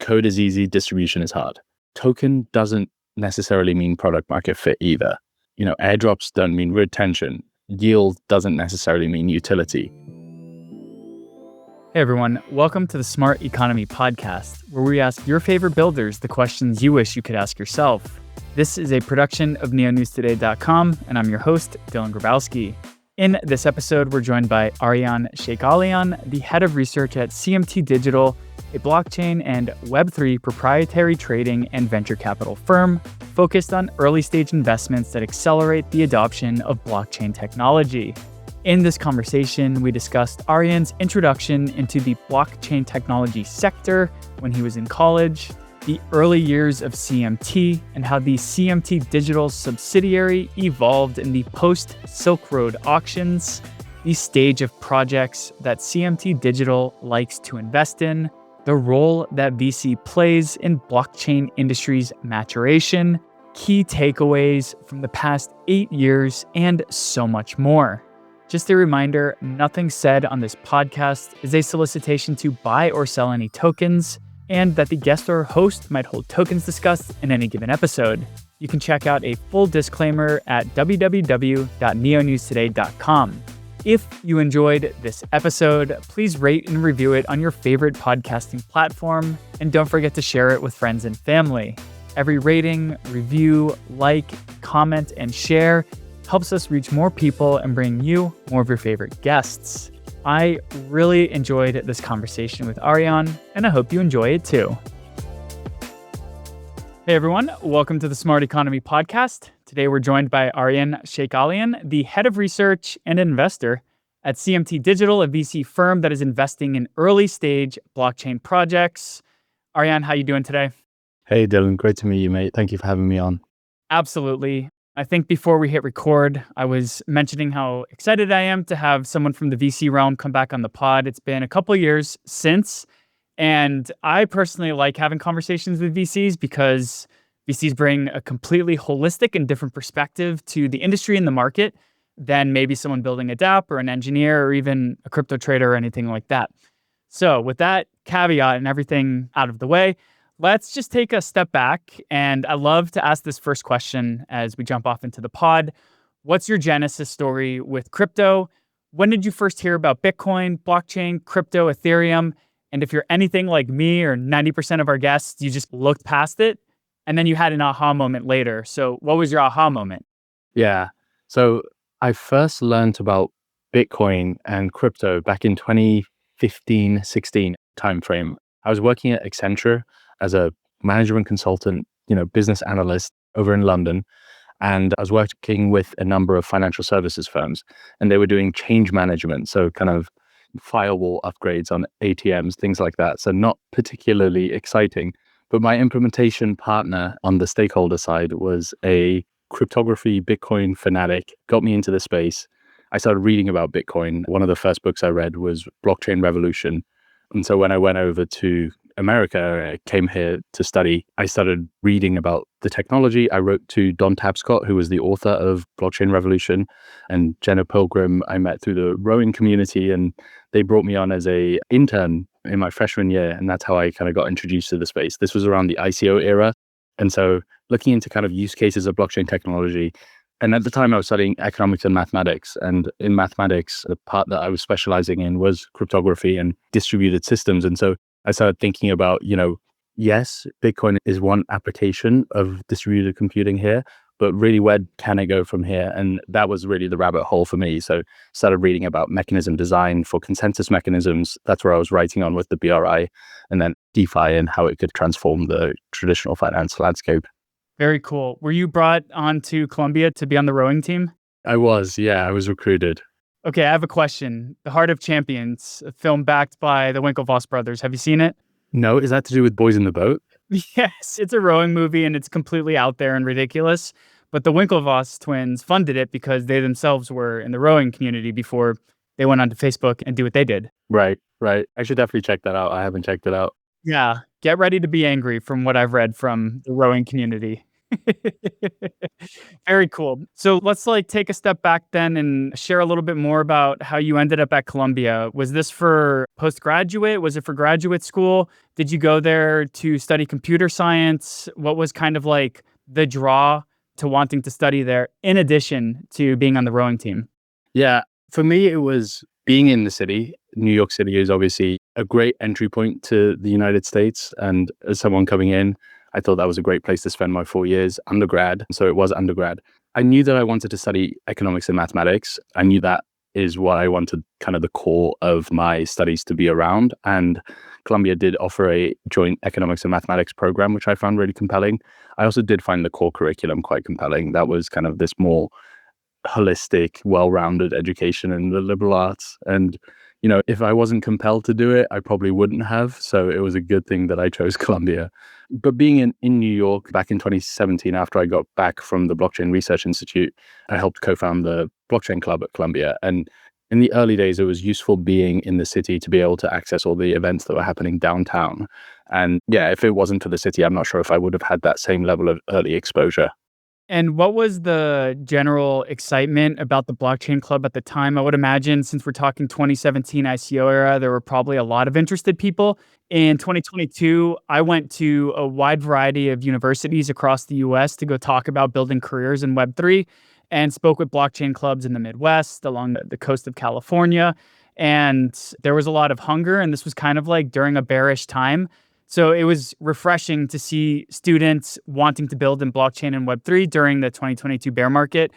code is easy, distribution is hard. Token doesn't necessarily mean product market fit either. Airdrops don't mean retention. Yield doesn't necessarily mean utility. Hey everyone, welcome to the Smart Economy Podcast, where we ask your favorite builders the questions you wish you could ask yourself. This is a production of neonewstoday.com, and I'm your host, Dylan Grabowski. In this episode, we're joined by Aryan Sheikhalian, the head of research at CMT Digital, a blockchain and Web3 proprietary trading and venture capital firm focused on early-stage investments that accelerate the adoption of blockchain technology. In this conversation, we discussed Aryan's introduction into the blockchain technology sector when he was in college, the early years of CMT, and how the CMT Digital subsidiary evolved in the post-Silk Road auctions, the stage of projects that CMT Digital likes to invest in, the role that VC plays in blockchain industry's maturation, key takeaways from the past 8 years, and so much more. Just a reminder, nothing said on this podcast is a solicitation to buy or sell any tokens, and that the guest or host might hold tokens discussed in any given episode. You can check out a full disclaimer at www.neonewstoday.com. If you enjoyed this episode, please rate and review it on your favorite podcasting platform, and don't forget to share it with friends and family. Every rating, review, like, comment, and share helps us reach more people and bring you more of your favorite guests. I really enjoyed this conversation with Aryan, and I hope you enjoy it too. Hey everyone, welcome to the Smart Economy Podcast. Today we're joined by Aryan Sheikhalian, the head of research and investor at CMT Digital, a VC firm that is investing in early stage blockchain projects. Aryan, how you doing today? Hey Dylan, great to meet you, mate. Thank you for having me on. Absolutely. I think before we hit record, I was mentioning how excited I am to have someone from the VC realm come back on the pod. It's been a couple of years since, and I personally like having conversations with VCs because VCs bring a completely holistic and different perspective to the industry and the market than maybe someone building a dApp or an engineer or even a crypto trader or anything like that. So with that caveat and everything out of the way, let's just take a step back, and I love to ask this first question as we jump off into the pod. What's your genesis story with crypto? When did you first hear about Bitcoin, blockchain, crypto, Ethereum? And if you're anything like me or 90% of our guests, you just looked past it, and then you had an aha moment later. So what was your aha moment? Yeah. So I first learned about Bitcoin and crypto back in 2015-16 timeframe. I was working at Accenture as a management consultant, business analyst over in London. And I was working with a number of financial services firms, and they were doing change management. So kind of firewall upgrades on ATMs, things like that. So not particularly exciting. But my implementation partner on the stakeholder side was a cryptography Bitcoin fanatic, got me into the space. I started reading about Bitcoin. One of the first books I read was Blockchain Revolution. And so when I went over to America, I came here to study, I started reading about the technology. I wrote to Don Tapscott, who was the author of Blockchain Revolution, and Jenna Pilgrim I met through the rowing community, and they brought me on as a intern in my freshman year, and that's how I kind of got introduced to the space. This was around the ICO era, and so looking into kind of use cases of blockchain technology. And at the time I was studying economics and mathematics, and in mathematics, the part that I was specializing in was cryptography and distributed systems. And so I started thinking about, yes, Bitcoin is one application of distributed computing here, but really where can it go from here? And that was really the rabbit hole for me. So started reading about mechanism design for consensus mechanisms. That's where I was writing on with the BRI, and then DeFi and how it could transform the traditional finance landscape. Very cool. Were you brought on to Columbia to be on the rowing team? I was recruited. Okay, I have a question. The Heart of Champions, a film backed by the Winklevoss brothers. Have you seen it? No, is that to do with Boys in the Boat? Yes, it's a rowing movie and it's completely out there and ridiculous. But the Winklevoss twins funded it because they themselves were in the rowing community before they went onto Facebook and do what they did. Right. I should definitely check that out. I haven't checked it out. Yeah, get ready to be angry from what I've read from the rowing community. Very cool. So let's take a step back then and share a little bit more about how you ended up at Columbia. Was this for postgraduate? Was it for graduate school? Did you go there to study computer science? What was kind of like the draw to wanting to study there in addition to being on the rowing team? Yeah, for me, it was being in the city. New York City is obviously a great entry point to the United States. And as someone coming in, I thought that was a great place to spend my 4 years undergrad. So it was undergrad. I knew that I wanted to study economics and mathematics. I knew that is what I wanted kind of the core of my studies to be around. And Columbia did offer a joint economics and mathematics program, which I found really compelling. I also did find the core curriculum quite compelling. That was kind of this more holistic, well-rounded education in the liberal arts. And, if I wasn't compelled to do it, I probably wouldn't have. So it was a good thing that I chose Columbia. But being in New York back in 2017, after I got back from the Blockchain Research Institute, I helped co-found the Blockchain Club at Columbia. And in the early days, it was useful being in the city to be able to access all the events that were happening downtown. And yeah, if it wasn't for the city, I'm not sure if I would have had that same level of early exposure. And what was the general excitement about the blockchain club at the time? I would imagine since we're talking 2017 ICO era, there were probably a lot of interested people. In 2022, I went to a wide variety of universities across the US to go talk about building careers in Web3 and spoke with blockchain clubs in the Midwest, along the coast of California. And there was a lot of hunger, and this was kind of like during a bearish time. So it was refreshing to see students wanting to build in blockchain and Web3 during the 2022 bear market.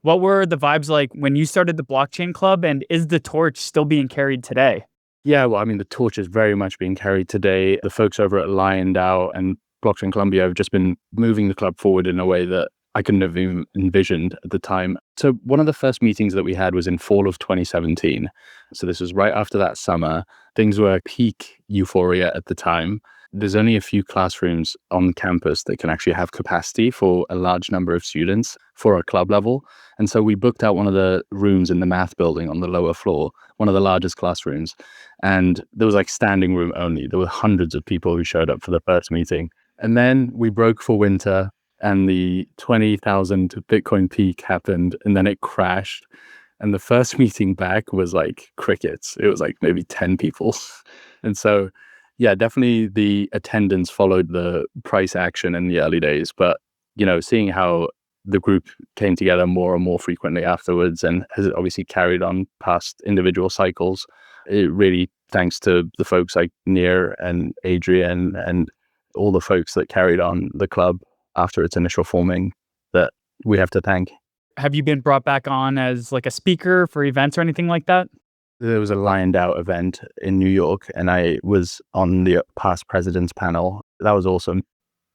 What were the vibes like when you started the blockchain club, and is the torch still being carried today? Yeah, well, I mean, the torch is very much being carried today. The folks over at Lion DAO and Blockchain Columbia have just been moving the club forward in a way that I couldn't have even envisioned at the time. So one of the first meetings that we had was in fall of 2017. So this was right after that summer. Things were peak euphoria at the time. There's only a few classrooms on campus that can actually have capacity for a large number of students for a club level. And so we booked out one of the rooms in the math building on the lower floor, one of the largest classrooms. And there was like standing room only. There were hundreds of people who showed up for the first meeting. And then we broke for winter and the 20,000 Bitcoin peak happened and then it crashed. And the first meeting back was like crickets. It was like maybe 10 people. And so yeah, definitely the attendance followed the price action in the early days, but seeing how the group came together more and more frequently afterwards and has obviously carried on past individual cycles, it really thanks to the folks like Nir and Adrian and all the folks that carried on the club after its initial forming that we have to thank. Have you been brought back on as like a speaker for events or anything like that? There was a Lion DAO event in New York, and I was on the past president's panel. That was awesome.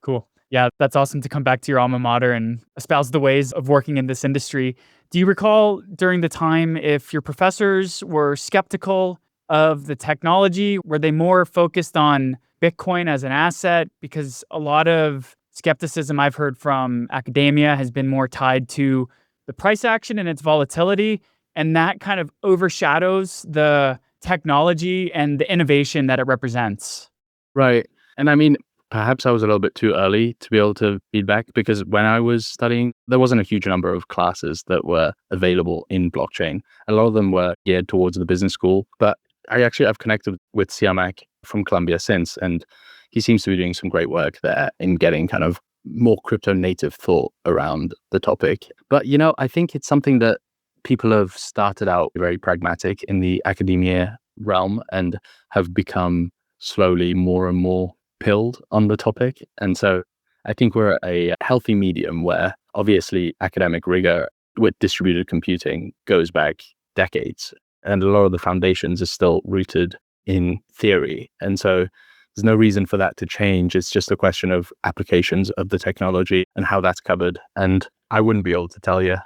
Cool. Yeah, that's awesome to come back to your alma mater and espouse the ways of working in this industry. Do you recall during the time if your professors were skeptical of the technology? Were they more focused on Bitcoin as an asset? Because a lot of skepticism I've heard from academia has been more tied to the price action and its volatility. And that kind of overshadows the technology and the innovation that it represents. Right. And I mean, perhaps I was a little bit too early to be able to feedback because when I was studying, there wasn't a huge number of classes that were available in blockchain. A lot of them were geared towards the business school, but I've connected with Siamak from Columbia since, and he seems to be doing some great work there in getting kind of more crypto native thought around the topic. But, I think it's something that people have started out very pragmatic in the academia realm and have become slowly more and more pilled on the topic. And so I think we're at a healthy medium where obviously academic rigor with distributed computing goes back decades. And a lot of the foundations are still rooted in theory. And so there's no reason for that to change. It's just a question of applications of the technology and how that's covered. And I wouldn't be able to tell you.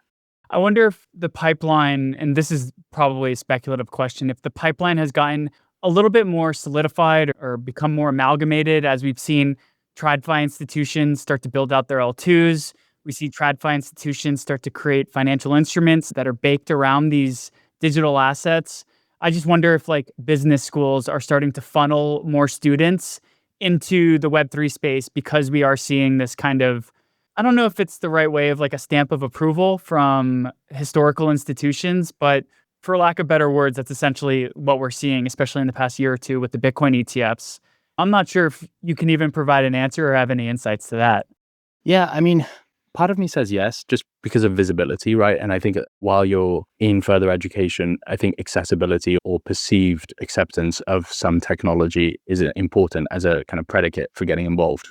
I wonder if the pipeline, and this is probably a speculative question, if the pipeline has gotten a little bit more solidified or become more amalgamated as we've seen TradFi institutions start to build out their L2s. We see TradFi institutions start to create financial instruments that are baked around these digital assets. I just wonder if business schools are starting to funnel more students into the Web3 space because we are seeing this kind of I don't know if it's the right way of like a stamp of approval from historical institutions, but for lack of better words, that's essentially what we're seeing, especially in the past year or two with the Bitcoin ETFs. I'm not sure if you can even provide an answer or have any insights to that. Yeah, I mean, part of me says yes, just because of visibility, right? And I think while you're in further education, I think accessibility or perceived acceptance of some technology is important as a kind of predicate for getting involved.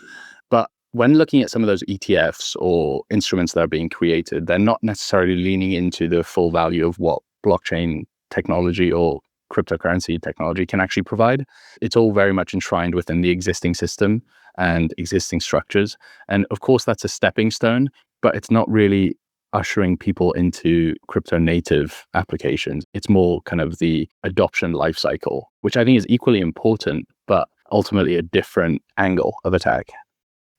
But when looking at some of those ETFs or instruments that are being created, they're not necessarily leaning into the full value of what blockchain technology or cryptocurrency technology can actually provide. It's all very much enshrined within the existing system and existing structures. And of course, that's a stepping stone, but it's not really ushering people into crypto native applications. It's more kind of the adoption lifecycle, which I think is equally important, but ultimately a different angle of attack.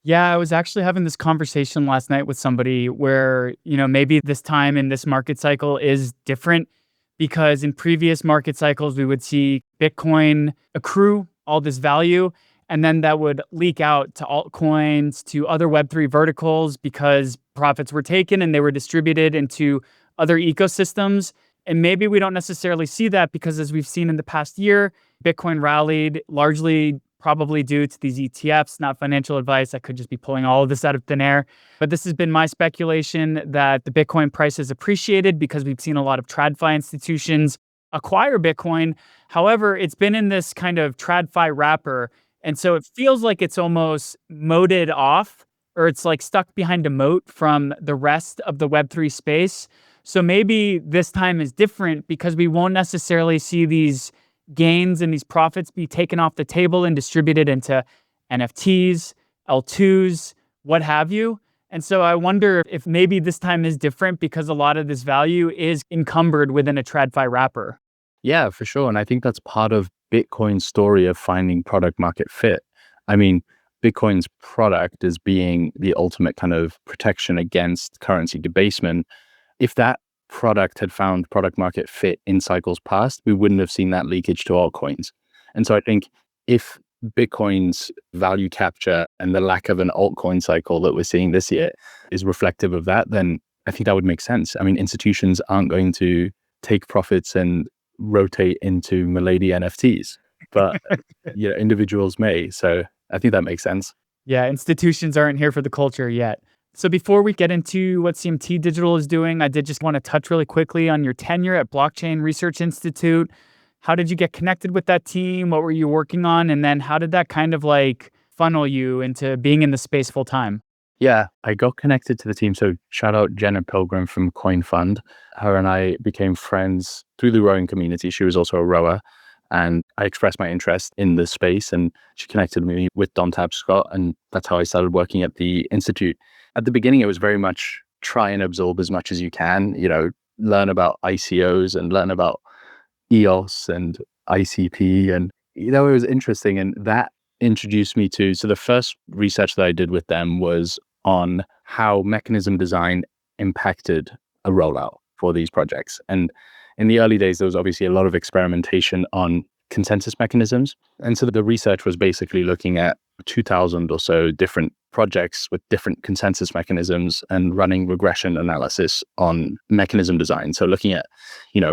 Yeah, I was actually having this conversation last night with somebody where, maybe this time in this market cycle is different because in previous market cycles, we would see Bitcoin accrue all this value, and then that would leak out to altcoins, to other Web3 verticals because profits were taken and they were distributed into other ecosystems. And maybe we don't necessarily see that because, as we've seen in the past year, Bitcoin rallied largely probably due to these ETFs, not financial advice. I could just be pulling all of this out of thin air. But this has been my speculation that the Bitcoin price has appreciated because we've seen a lot of TradFi institutions acquire Bitcoin. However, it's been in this kind of TradFi wrapper. And so it feels like it's almost moated off, or it's like stuck behind a moat from the rest of the Web3 space. So maybe this time is different because we won't necessarily see these gains and these profits be taken off the table and distributed into NFTs, L2s, what have you. And so I wonder if maybe this time is different because a lot of this value is encumbered within a TradFi wrapper. Yeah, for sure. And I think that's part of Bitcoin's story of finding product market fit. I mean, Bitcoin's product is being the ultimate kind of protection against currency debasement. If that product had found product market fit in cycles past, we wouldn't have seen that leakage to altcoins. And so I think if Bitcoin's value capture and the lack of an altcoin cycle that we're seeing this year is reflective of that, then I think that would make sense. I mean, institutions aren't going to take profits and rotate into Milady NFTs, but individuals may. So I think that makes sense. Yeah, institutions aren't here for the culture yet. So before we get into what CMT Digital is doing, I did just want to touch really quickly on your tenure at Blockchain Research Institute. How did you get connected with that team? What were you working on? And then how did that kind of like funnel you into being in the space full time? Yeah, I got connected to the team. So shout out Jenna Pilgrim from Coin Fund. Her and I became friends through the rowing community. She was also a rower. And I expressed my interest in the space, and she connected me with Don Tapscott, and that's how I started working at the Institute. At the beginning, it was very much try and absorb as much as you can, learn about ICOs and learn about EOS and ICP. And, it was interesting. And that introduced me to, so the first research that I did with them was on how mechanism design impacted a rollout for these projects. And in the early days, there was obviously a lot of experimentation on consensus mechanisms. And so the research was basically looking at 2,000 or so different projects with different consensus mechanisms and running regression analysis on mechanism design. So looking at,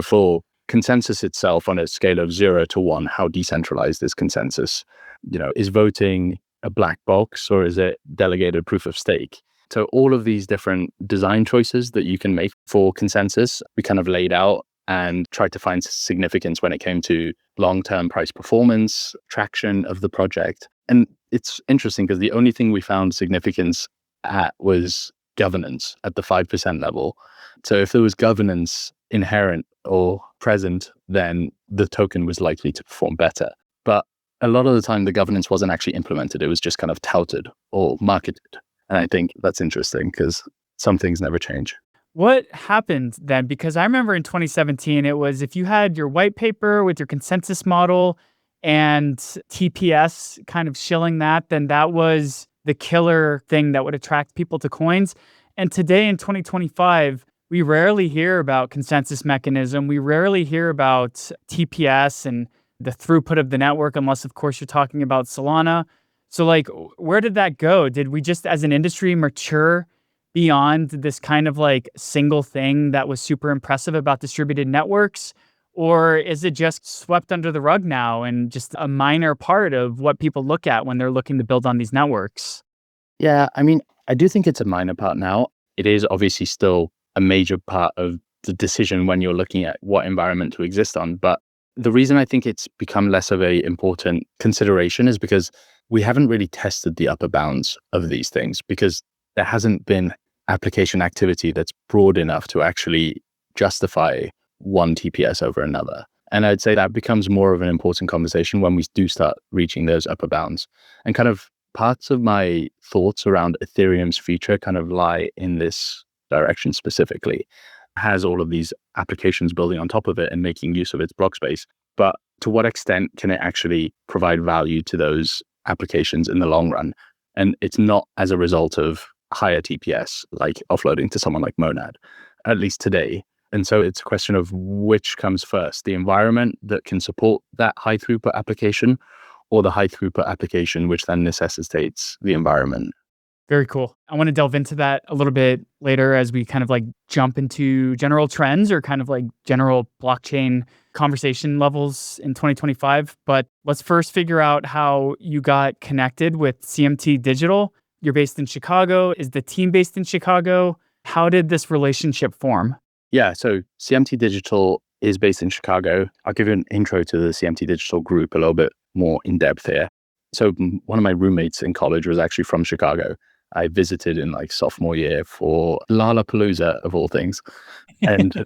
for consensus itself on a scale of 0 to 1, how decentralized is consensus? Is voting a black box or is it delegated proof of stake? So all of these different design choices that you can make for consensus, we kind of laid out and tried to find significance when it came to long-term price performance, traction of the project. And it's interesting because the only thing we found significance at was governance at the 5% level. So if there was governance inherent or present, then the token was likely to perform better. But a lot of the time, the governance wasn't actually implemented. It was just kind of touted or marketed. And I think that's interesting because some things never change. What happened then? Because I remember in 2017, it was if you had your white paper with your consensus model and TPS kind of shilling that, then that was the killer thing that would attract people to coins. And today in 2025, we rarely hear about consensus mechanism. We rarely hear about TPS and the throughput of the network, unless, of course, you're talking about Solana. So, where did that go? Did we just, as an industry, mature beyond this kind of like single thing that was super impressive about distributed networks? Or is it just swept under the rug now and just a minor part of what people look at when they're looking to build on these networks? Yeah, I mean, I do think it's a minor part now. It is obviously still a major part of the decision when you're looking at what environment to exist on. But the reason I think it's become less of a important consideration is because we haven't really tested the upper bounds of these things, because there hasn't been application activity that's broad enough to actually justify one TPS over another. And I'd say that becomes more of an important conversation when we do start reaching those upper bounds. And kind of parts of my thoughts around Ethereum's future kind of lie in this direction specifically. Has all of these applications building on top of it and making use of its block space. But to what extent can it actually provide value to those applications in the long run? And it's not as a result of higher TPS, like offloading to someone like Monad, at least today. And so it's a question of which comes first, the environment that can support that high throughput application, or the high throughput application, which then necessitates the environment. Very cool. I want to delve into that a little bit later as we kind of like jump into general trends or kind of like general blockchain conversation levels in 2025. But let's first figure out how you got connected with CMT Digital. You're based in Chicago. Is the team based in Chicago? How did this relationship form? Yeah, so CMT Digital is based in Chicago. I'll give you an intro to the CMT Digital group a little bit more in depth here. So one of my roommates in college was actually from Chicago. I visited in like sophomore year for Lollapalooza of all things. And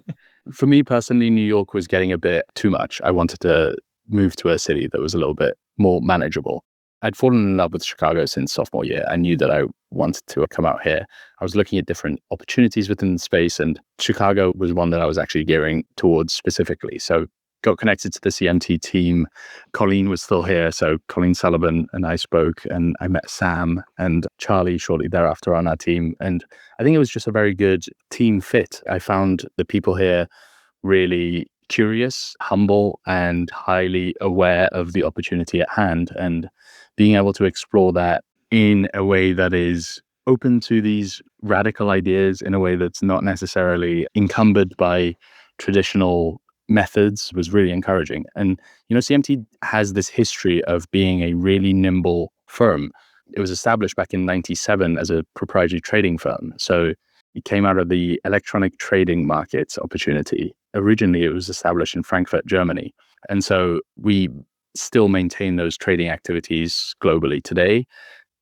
for me personally, New York was getting a bit too much. I wanted to move to a city that was a little bit more manageable. I'd fallen in love with Chicago since sophomore year. I knew that I wanted to come out here. I was looking at different opportunities within the space, and Chicago was one that I was actually gearing towards specifically. So got connected to the CMT team. Colleen was still here. So Colleen Sullivan and I spoke, and I met Sam and Charlie shortly thereafter on our team. And I think it was just a very good team fit. I found the people here really curious, humble, and highly aware of the opportunity at hand, and being able to explore that in a way that is open to these radical ideas, in a way that's not necessarily encumbered by traditional methods, was really encouraging. And, CMT has this history of being a really nimble firm. It was established back in 97 as a proprietary trading firm. So it came out of the electronic trading markets opportunity. Originally, it was established in Frankfurt, Germany. And so we still maintain those trading activities globally today.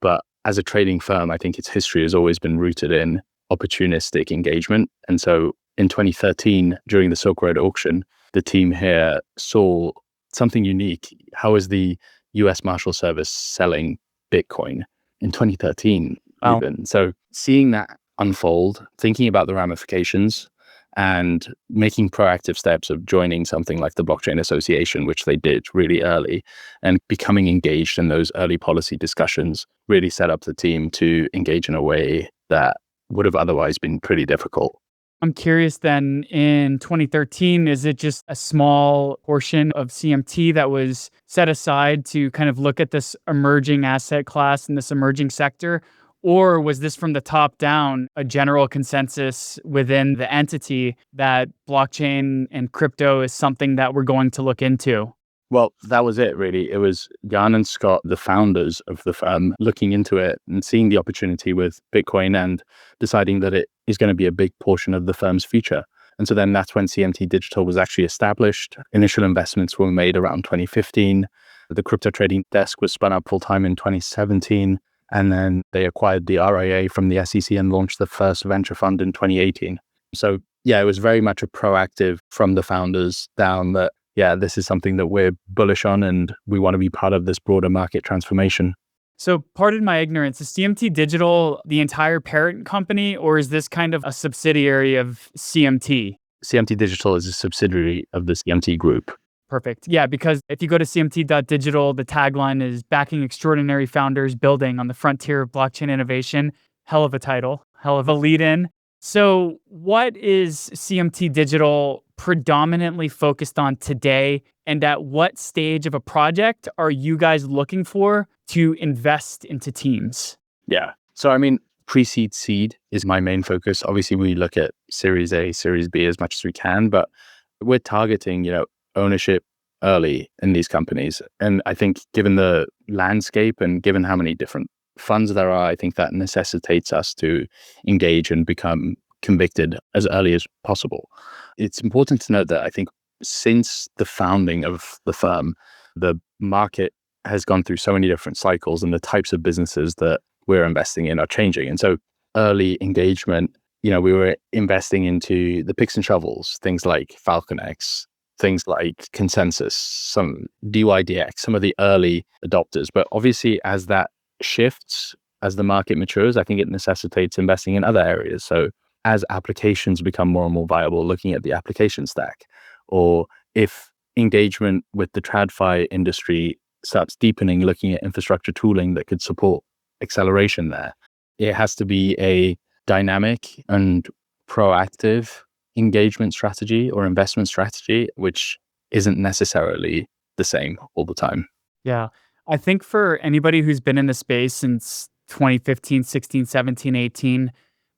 But as a trading firm, I think its history has always been rooted in opportunistic engagement. And so in 2013, during the Silk Road auction, the team here saw something unique. How is the US Marshal Service selling Bitcoin in 2013 Wow. even? So seeing that unfold, thinking about the ramifications, and making proactive steps of joining something like the Blockchain Association, which they did really early, and becoming engaged in those early policy discussions really set up the team to engage in a way that would have otherwise been pretty difficult. I'm curious then, in 2013, is it just a small portion of CMT that was set aside to kind of look at this emerging asset class and this emerging sector? Or was this from the top down, a general consensus within the entity that blockchain and crypto is something that we're going to look into? Well, that was it, really. It was Jan and Scott, the founders of the firm, looking into it and seeing the opportunity with Bitcoin and deciding that it is going to be a big portion of the firm's future. And so then that's when CMT Digital was actually established. Initial investments were made around 2015. The crypto trading desk was spun up full-time in 2017. And then they acquired the RIA from the SEC and launched the first venture fund in 2018. So yeah, it was very much a proactive from the founders down that, yeah, this is something that we're bullish on and we want to be part of this broader market transformation. So pardon my ignorance, is CMT Digital the entire parent company, or is this kind of a subsidiary of CMT? CMT Digital is a subsidiary of the CMT group. Perfect. Yeah, because if you go to cmt.digital, the tagline is backing extraordinary founders building on the frontier of blockchain innovation. Hell of a title, hell of a lead in. So what is CMT Digital predominantly focused on today? And at what stage of a project are you guys looking for to invest into teams? Yeah. So, I mean, Pre-seed seed is my main focus. Obviously, we look at Series A, Series B as much as we can, but we're targeting, ownership early in these companies. And I think given the landscape and given how many different funds there are, I think that necessitates us to engage and become convicted as early as possible. It's important to note that I think since the founding of the firm, the market has gone through so many different cycles, and the types of businesses that we're investing in are changing. And so early engagement, we were investing into the picks and shovels, things like FalconX, things like Consensus, some DYDX, some of the early adopters. But obviously, as that shifts, as the market matures, I think it necessitates investing in other areas. So as applications become more and more viable, looking at the application stack, or if engagement with the TradFi industry starts deepening, looking at infrastructure tooling that could support acceleration there. It has to be a dynamic and proactive engagement strategy or investment strategy, which isn't necessarily the same all the time. Yeah. I think for anybody who's been in the space since 2015, 16, 17, 18,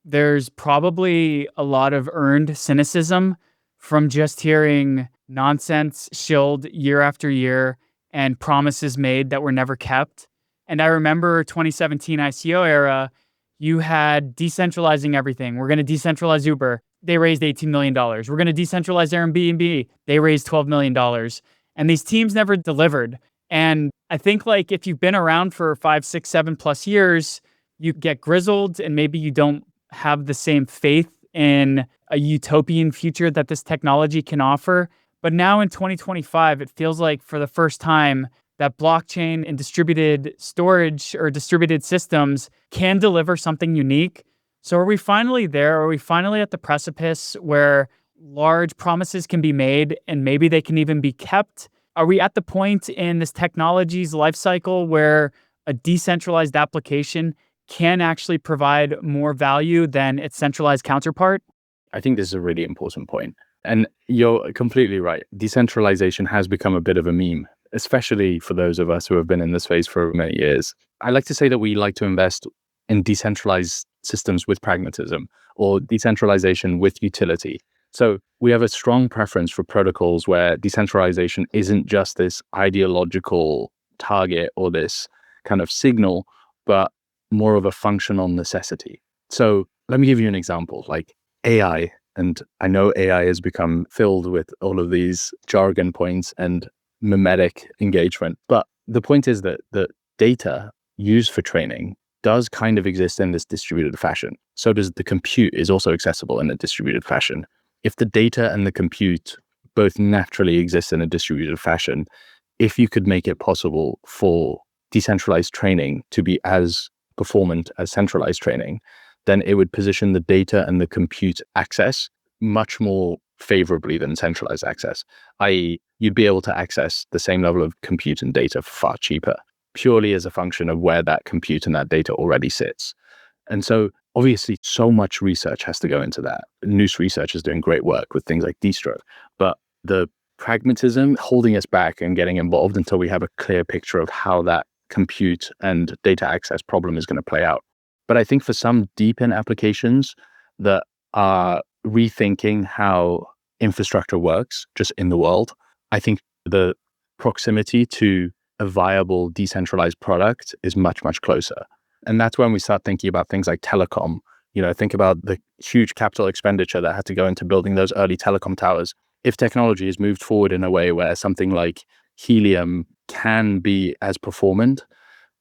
there's probably a lot of earned cynicism from just hearing nonsense shilled year after year and promises made that were never kept. And I remember 2017 ICO era, you had decentralizing everything. We're going to decentralize Uber. They raised $18 million. We're going to decentralize Airbnb. They raised $12 million. And these teams never delivered. And I think like if you've been around for 5, 6, 7+ years, you get grizzled and maybe you don't have the same faith in a utopian future that this technology can offer. But now in 2025, it feels like for the first time that blockchain and distributed storage or distributed systems can deliver something unique. So are we finally there? Are we finally at the precipice where large promises can be made and maybe they can even be kept? Are we at the point in this technology's life cycle where a decentralized application can actually provide more value than its centralized counterpart? I think this is a really important point. And you're completely right. Decentralization has become a bit of a meme, especially for those of us who have been in this space for many years. I like to say that we like to invest in decentralized systems with pragmatism, or decentralization with utility. So we have a strong preference for protocols where decentralization isn't just this ideological target or this kind of signal, but more of a functional necessity. So let me give you an example, like AI. And I know AI has become filled with all of these jargon points and mimetic engagement. But the point is that the data used for training does kind of exist in this distributed fashion. So does the compute is also accessible in a distributed fashion. If the data and the compute both naturally exist in a distributed fashion, if you could make it possible for decentralized training to be as performant as centralized training, then it would position the data and the compute access much more favorably than centralized access, i.e., you'd be able to access the same level of compute and data far cheaper, purely as a function of where that compute and that data already sits. And so obviously so much research has to go into that. Noose Research is doing great work with things like Distro, but the pragmatism holding us back and getting involved until we have a clear picture of how that compute and data access problem is going to play out. But I think for some deep in applications that are rethinking how infrastructure works just in the world, I think the proximity to a viable decentralized product is much, much closer. And that's when we start thinking about things like telecom. Think about the huge capital expenditure that had to go into building those early telecom towers. If technology is moved forward in a way where something like helium can be as performant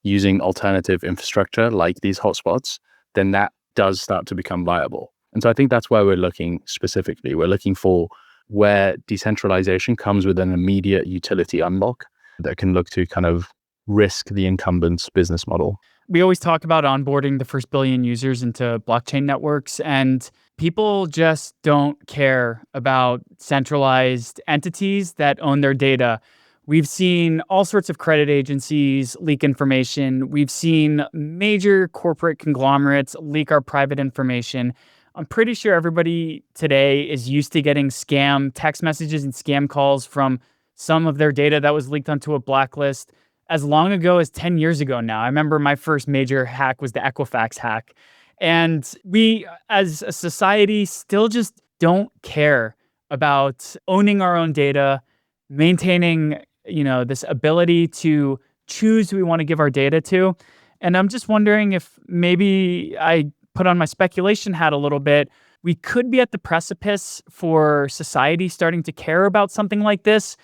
using alternative infrastructure like these hotspots, then that does start to become viable. And so I think that's why we're looking specifically. We're looking for where decentralization comes with an immediate utility unlock that can look to kind of risk the incumbent's business model. We always talk about onboarding the first billion users into blockchain networks, and people just don't care about centralized entities that own their data. We've seen all sorts of credit agencies leak information. We've seen major corporate conglomerates leak our private information. I'm pretty sure everybody today is used to getting scam text messages and scam calls from some of their data that was leaked onto a blacklist as long ago as 10 years ago now. I remember my first major hack was the Equifax hack. And we, as a society, still just don't care about owning our own data, maintaining, this ability to choose who we want to give our data to. And I'm just wondering if maybe I put on my speculation hat a little bit. We could be at the precipice for society starting to care about something like this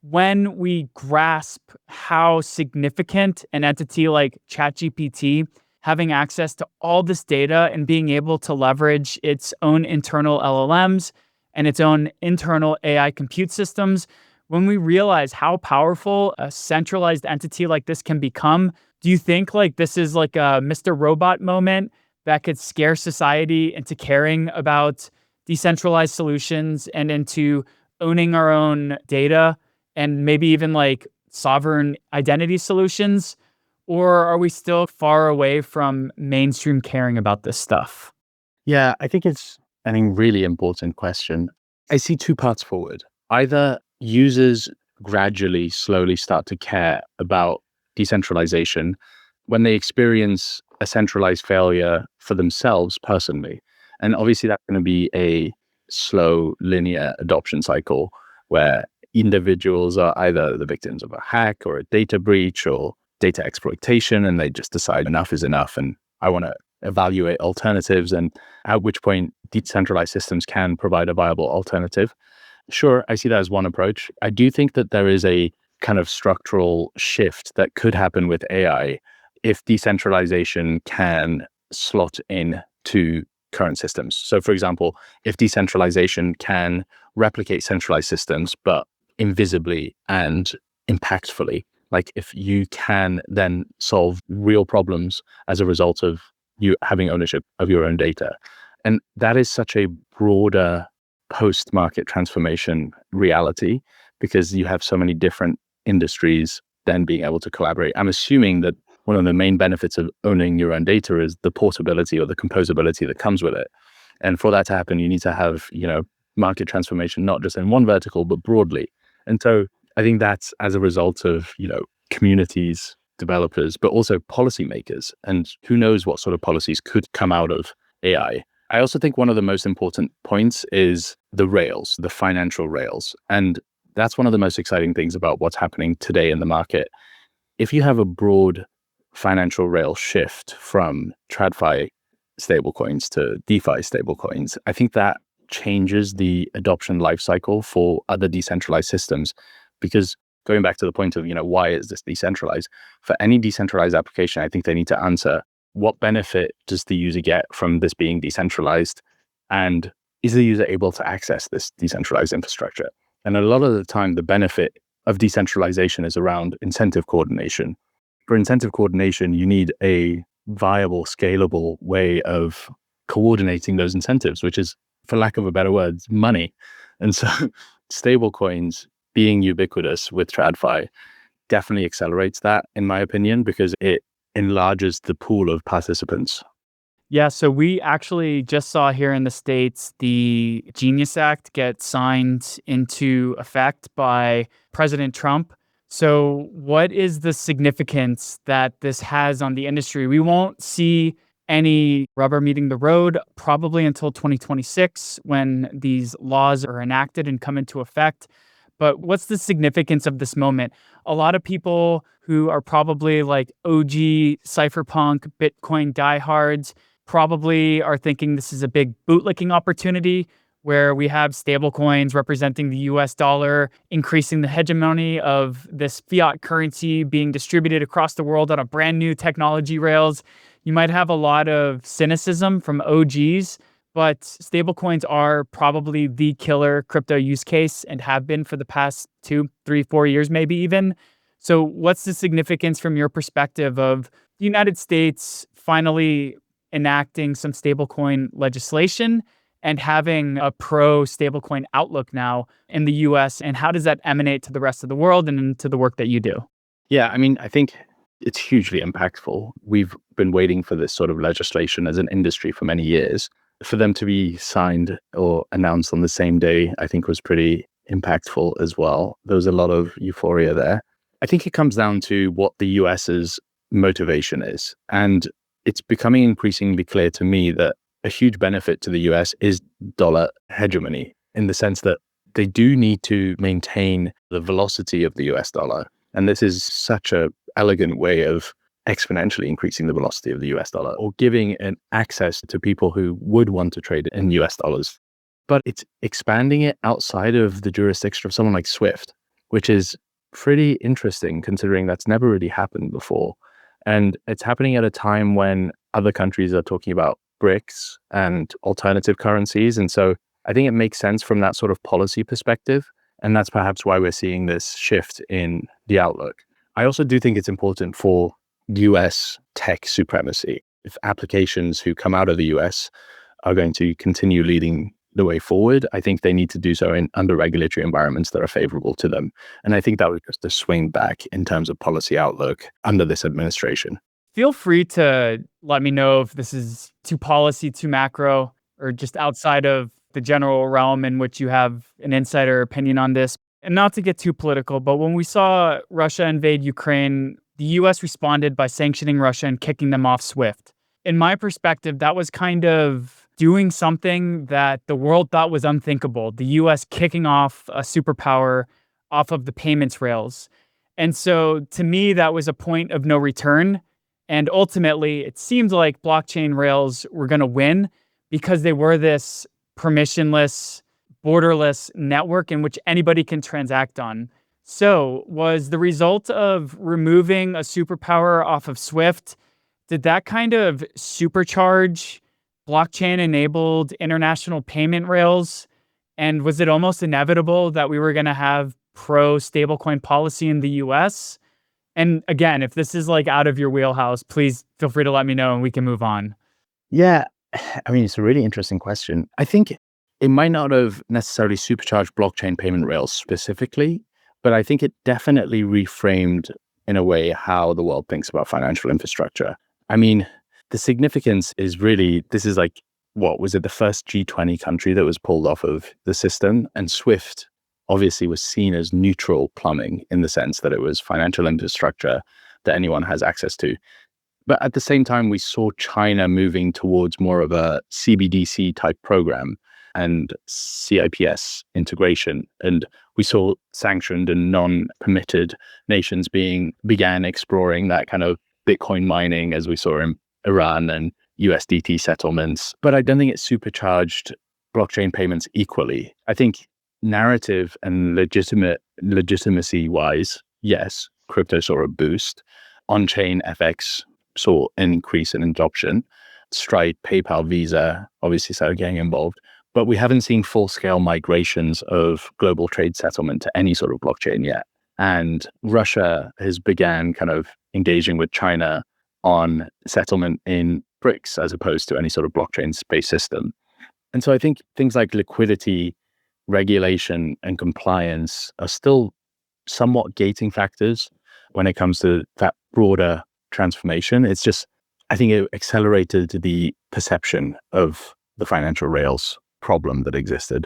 when we grasp how significant an entity like ChatGPT having access to all this data and being able to leverage its own internal LLMs and its own internal AI compute systems, when we realize how powerful a centralized entity like this can become, do you think like this is like a Mr. Robot moment that could scare society into caring about decentralized solutions and into owning our own data and maybe even like sovereign identity solutions? Or are we still far away from mainstream caring about this stuff? Yeah, I think it's a really important question. I see two paths forward. Either users gradually, slowly start to care about decentralization when they experience a centralized failure for themselves personally. And obviously, that's going to be a slow, linear adoption cycle where individuals are either the victims of a hack or a data breach or data exploitation, and they just decide enough is enough and I want to evaluate alternatives, and at which point decentralized systems can provide a viable alternative. Sure, I see that as one approach. I do think that there is a kind of structural shift that could happen with AI if decentralization can slot in to current systems. So, for example, if decentralization can replicate centralized systems, but invisibly and impactfully, like if you can then solve real problems as a result of you having ownership of your own data. And that is such a broader post-market transformation reality because you have so many different industries then being able to collaborate. I'm assuming that one of the main benefits of owning your own data is the portability or the composability that comes with it. And for that to happen, you need to have, market transformation, not just in one vertical, but broadly. And so I think that's as a result of, communities, developers, but also policymakers. And who knows what sort of policies could come out of AI. I also think one of the most important points is the rails, the financial rails. And that's one of the most exciting things about what's happening today in the market. If you have a broad financial rail shift from TradFi stablecoins to DeFi stablecoins, I think that changes the adoption lifecycle for other decentralized systems. Because going back to the point of, why is this decentralized? For any decentralized application, I think they need to answer, what benefit does the user get from this being decentralized? And is the user able to access this decentralized infrastructure? And a lot of the time, the benefit of decentralization is around incentive coordination. For incentive coordination, you need a viable, scalable way of coordinating those incentives, which is, for lack of a better word, money. And so stablecoins being ubiquitous with TradFi definitely accelerates that, in my opinion, because it enlarges the pool of participants. Yeah, so we actually just saw here in the States the Genius Act get signed into effect by President Trump. So, what is the significance that this has on the industry? We won't see any rubber meeting the road probably until 2026 when these laws are enacted and come into effect. But what's the significance of this moment? A lot of people who are probably like OG cypherpunk Bitcoin diehards probably are thinking this is a big bootlicking opportunity where we have stablecoins representing the US dollar, increasing the hegemony of this fiat currency being distributed across the world on a brand new technology rails. You might have a lot of cynicism from OGs, but stablecoins are probably the killer crypto use case and have been for the past 2, 3, 4 years, maybe even. So what's the significance from your perspective of the United States finally enacting some stablecoin legislation and having a pro stablecoin outlook now in the US? And how does that emanate to the rest of the world and into the work that you do? Yeah, I mean, I think it's hugely impactful. We've been waiting for this sort of legislation as an industry for many years. For them to be signed or announced on the same day, I think was pretty impactful as well. There was a lot of euphoria there. I think it comes down to what the US's motivation is. And it's becoming increasingly clear to me that a huge benefit to the US is dollar hegemony, in the sense that they do need to maintain the velocity of the US dollar. And this is such a elegant way of exponentially increasing the velocity of the US dollar, or giving an access to people who would want to trade in US dollars. But it's expanding it outside of the jurisdiction of someone like Swift, which is pretty interesting considering that's never really happened before. And it's happening at a time when other countries are talking about BRICS and alternative currencies. And so I think it makes sense from that sort of policy perspective. And that's perhaps why we're seeing this shift in the outlook. I also do think it's important for US tech supremacy. If applications who come out of the US are going to continue leading the way forward, I think they need to do so in under regulatory environments that are favorable to them. And I think that was just a swing back in terms of policy outlook under this administration. Feel free to let me know if this is too policy, too macro, or just outside of the general realm in which you have an insider opinion on this. And not to get too political, but when we saw Russia invade Ukraine, the US responded by sanctioning Russia and kicking them off SWIFT. In my perspective, that was kind of doing something that the world thought was unthinkable. The US kicking off a superpower off of the payments rails. And so to me, that was a point of no return. And ultimately, it seemed like blockchain rails were going to win because they were this permissionless, borderless network in which anybody can transact on. So was the result of removing a superpower off of SWIFT, did that kind of supercharge blockchain-enabled international payment rails? And was it almost inevitable that we were going to have pro-stablecoin policy in the US? And again, if this is like out of your wheelhouse, please feel free to let me know and we can move on. Yeah, I mean, it's a really interesting question. I think it might not have necessarily supercharged blockchain payment rails specifically, but I think it definitely reframed, in a way, how the world thinks about financial infrastructure. I mean, the significance is really, this is like, what was it, the first G20 country that was pulled off of the system? And SWIFT obviously was seen as neutral plumbing, in the sense that it was financial infrastructure that anyone has access to. But at the same time, we saw China moving towards more of a CBDC type program and CIPS integration. And we saw sanctioned and non-permitted nations began exploring that kind of Bitcoin mining, as we saw in Iran, and USDT settlements. But I don't think it supercharged blockchain payments equally. I think narrative and legitimacy wise, yes, crypto saw a boost. On-chain FX saw an increase in adoption. Stripe, PayPal, Visa obviously started getting involved. But we haven't seen full-scale migrations of global trade settlement to any sort of blockchain yet. And Russia has began kind of engaging with China on settlement in BRICS as opposed to any sort of blockchain-based system. And so I think things like liquidity, regulation, and compliance are still somewhat gating factors when it comes to that broader transformation. It's just, I think it accelerated the perception of the financial rails problem that existed.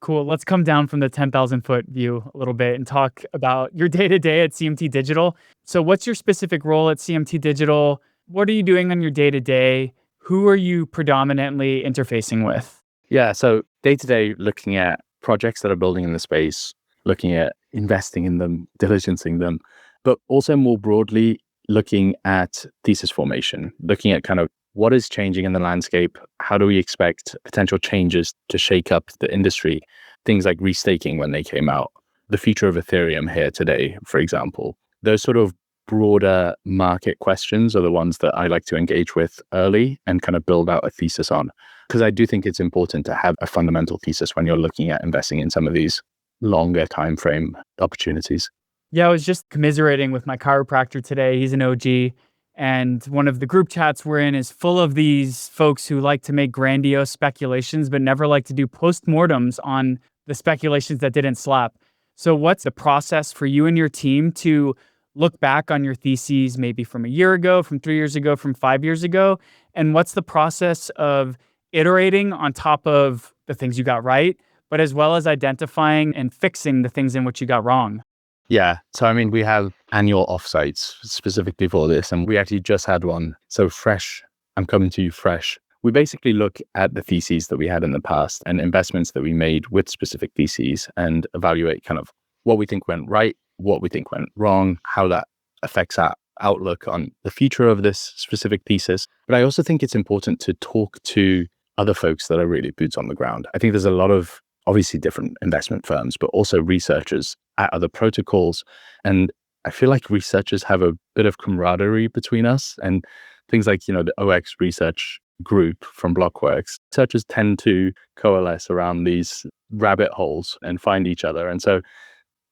Cool. Let's come down from the 10,000 foot view a little bit and talk about your day-to-day at CMT Digital. So what's your specific role at CMT Digital? What are you doing on your day-to-day? Who are you predominantly interfacing with? Yeah, so day-to-day, looking at projects that are building in the space, looking at investing in them, diligencing them, but also more broadly, looking at thesis formation, looking at kind of what is changing in the landscape? How do we expect potential changes to shake up the industry? Things like restaking when they came out, the future of Ethereum here today, for example. Those sort of broader market questions are the ones that I like to engage with early and kind of build out a thesis on. Because I do think it's important to have a fundamental thesis when you're looking at investing in some of these longer time frame opportunities. Yeah, I was just commiserating with my chiropractor today. He's an OG. And one of the group chats we're in is full of these folks who like to make grandiose speculations, but never like to do postmortems on the speculations that didn't slap. So what's the process for you and your team to look back on your theses, maybe from a year ago, from 3 years ago, from 5 years ago? And what's the process of iterating on top of the things you got right, but as well as identifying and fixing the things in which you got wrong? Yeah. So, I mean, we have annual offsites specifically for this, and we actually just had one. So, fresh, I'm coming to you fresh. We basically look at the theses that we had in the past and investments that we made with specific theses and evaluate kind of what we think went right, what we think went wrong, how that affects our outlook on the future of this specific thesis. But I also think it's important to talk to other folks that are really boots on the ground. I think there's a lot of obviously different investment firms, but also researchers at other protocols. And I feel like researchers have a bit of camaraderie between us and things like, the OX research group from Blockworks. Researchers tend to coalesce around these rabbit holes and find each other. And so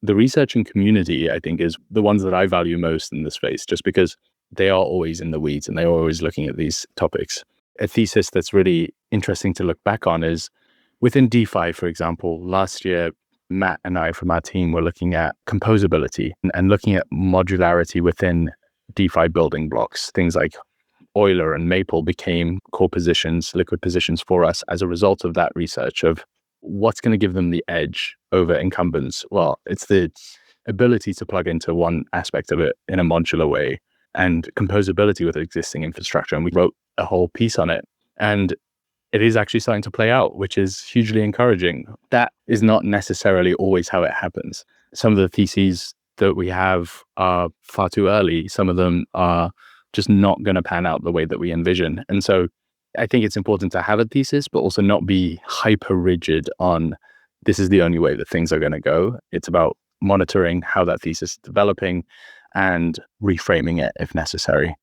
the researching community, I think, is the ones that I value most in this space, just because they are always in the weeds and they're always looking at these topics. A thesis that's really interesting to look back on is within DeFi, for example. Last year, Matt and I from our team were looking at composability and looking at modularity within DeFi building blocks. Things like Euler and Maple became core positions, liquid positions for us as a result of that research of what's going to give them the edge over incumbents. Well, it's the ability to plug into one aspect of it in a modular way and composability with existing infrastructure. And we wrote a whole piece on it. And it is actually starting to play out, which is hugely encouraging. That is not necessarily always how it happens. Some of the theses that we have are far too early. Some of them are just not going to pan out the way that we envision. And so I think it's important to have a thesis, but also not be hyper rigid on this is the only way that things are going to go. It's about monitoring how that thesis is developing and reframing it if necessary.